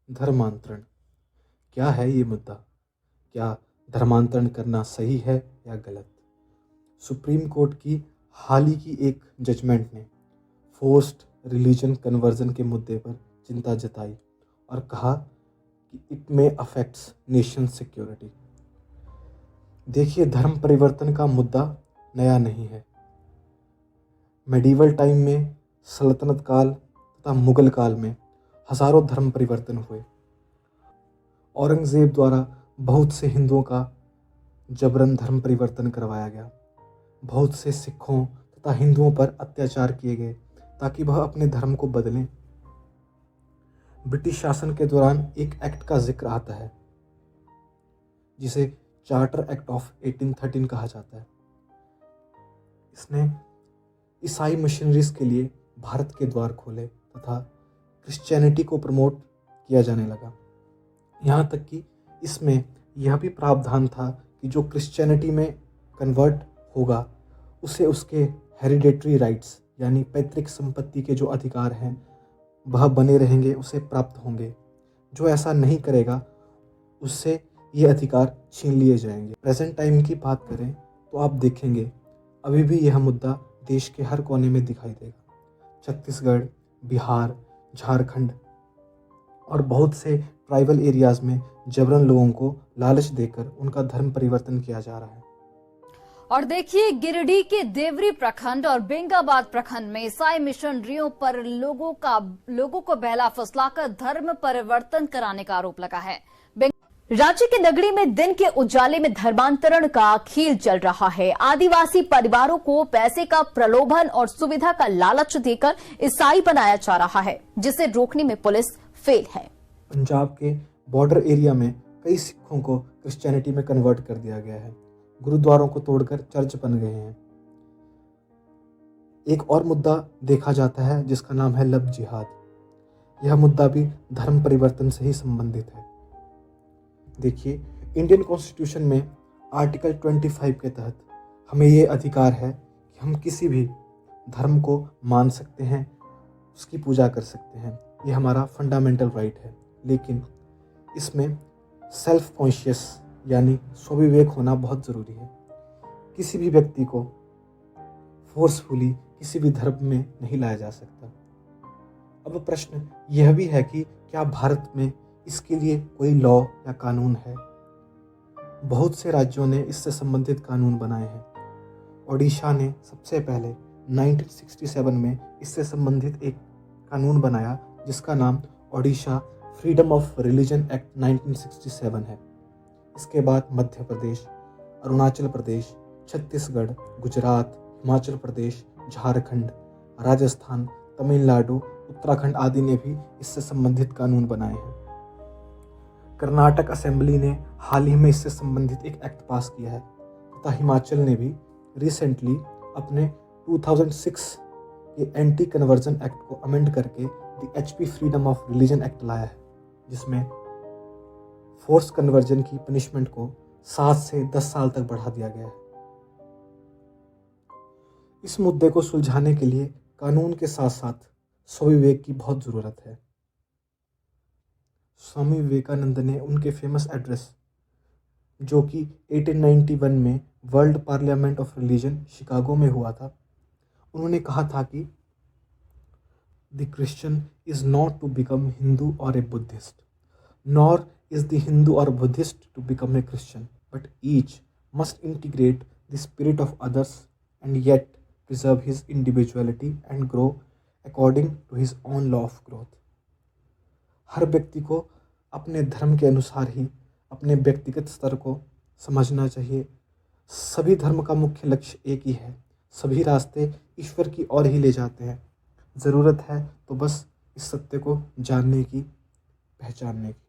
धर्मांतरण क्या है ये मुद्दा? क्या धर्मांतरण करना सही है या गलत? सुप्रीम कोर्ट की हाल ही की एक जजमेंट ने फोर्स्ड रिलीजन कन्वर्जन के मुद्दे पर चिंता जताई और कहा कि it may affects nation security. देखिए, धर्म परिवर्तन का मुद्दा नया नहीं है। मेडिवल टाइम में, सल्तनत काल तथा मुगल काल में हजारों धर्म परिवर्तन हुए। औरंगजेब द्वारा बहुत से हिंदुओं का जबरन धर्म परिवर्तन करवाया गया। बहुत से सिखों तथा हिंदुओं पर अत्याचार किए गए ताकि वह अपने धर्म को बदलें। ब्रिटिश शासन के दौरान एक एक्ट का जिक्र आता है जिसे चार्टर एक्ट ऑफ 1813 कहा जाता है। इसने ईसाई मिशनरीज के लिए भारत के द्वार खोले तथा क्रिश्चियनिटी को प्रमोट किया जाने लगा। यहाँ तक कि इसमें यह भी प्रावधान था कि जो क्रिश्चियनिटी में कन्वर्ट होगा उसे उसके हेरिडेटरी राइट्स यानी पैतृक संपत्ति के जो अधिकार हैं वह बने रहेंगे, उसे प्राप्त होंगे। जो ऐसा नहीं करेगा उससे ये अधिकार छीन लिए जाएंगे। प्रेजेंट टाइम की बात करें तो आप देखेंगे अभी भी यह मुद्दा देश के हर कोने में दिखाई देगा। छत्तीसगढ़, बिहार, झारखंड और बहुत से ट्राइबल एरियाज में जबरन लोगों को लालच देकर उनका धर्म परिवर्तन किया जा रहा है। और देखिए, गिरिडीह के देवरी प्रखंड और बेंगाबाद प्रखंड में ईसाई मिशनरियों पर लोगों को बहला फुसलाकर धर्म परिवर्तन कराने का आरोप लगा है। रांची के नगरी में दिन के उजाले में धर्मांतरण का खेल चल रहा है। आदिवासी परिवारों को पैसे का प्रलोभन और सुविधा का लालच देकर ईसाई बनाया जा रहा है, जिसे रोकने में पुलिस फेल है। पंजाब के बॉर्डर एरिया में कई सिखों को क्रिश्चियनिटी में कन्वर्ट कर दिया गया है। गुरुद्वारों को तोड़कर चर्च बन गए हैं। एक और मुद्दा देखा जाता है जिसका नाम है लव जिहाद। यह मुद्दा भी धर्म परिवर्तन से ही संबंधित है। देखिए, इंडियन कॉन्स्टिट्यूशन में आर्टिकल 25 के तहत हमें ये अधिकार है कि हम किसी भी धर्म को मान सकते हैं, उसकी पूजा कर सकते हैं। ये हमारा फंडामेंटल राइट है। लेकिन इसमें सेल्फ कॉन्शियस यानी स्वविवेक होना बहुत ज़रूरी है। किसी भी व्यक्ति को फोर्सफुली किसी भी धर्म में नहीं लाया जा सकता। अब प्रश्न यह भी है कि क्या भारत में इसके लिए कोई लॉ या कानून है? बहुत से राज्यों ने इससे संबंधित कानून बनाए हैं। ओडिशा ने सबसे पहले 1967 में इससे संबंधित एक कानून बनाया जिसका नाम Odisha freedom of religion act 1967 है। इसके बाद मध्य प्रदेश, अरुणाचल प्रदेश, छत्तीसगढ़, गुजरात, हिमाचल प्रदेश, झारखंड, राजस्थान, तमिलनाडु, उत्तराखंड आदि ने भी इससे संबंधित कानून बनाए हैं। कर्नाटक असेंबली ने हाल ही में इससे संबंधित एक एक्ट पास किया है तथा हिमाचल ने भी रिसेंटली अपने 2006 के एंटी कन्वर्जन एक्ट को अमेंड करके the HP freedom of religion act लाया है, जिसमें फोर्स कन्वर्जन की पनिशमेंट को 7 से 10 साल तक बढ़ा दिया गया है। इस मुद्दे को सुलझाने के लिए कानून के साथ साथ स्वविवेक की बहुत ज़रूरत है। स्वामी विवेकानंद ने उनके फेमस एड्रेस, जो कि 1891 में World Parliament of Religion Chicago में हुआ था, उन्होंने कहा था कि the Christian is not to become Hindu और a Buddhist, nor is the Hindu or Buddhist to become a Christian, but each must integrate the spirit of others and yet preserve his individuality and grow according to his own law of growth. हर व्यक्ति को अपने धर्म के अनुसार ही अपने व्यक्तिगत स्तर को समझना चाहिए। सभी धर्म का मुख्य लक्ष्य एक ही है। सभी रास्ते ईश्वर की ओर ही ले जाते हैं। ज़रूरत है तो बस इस सत्य को जानने की, पहचानने की।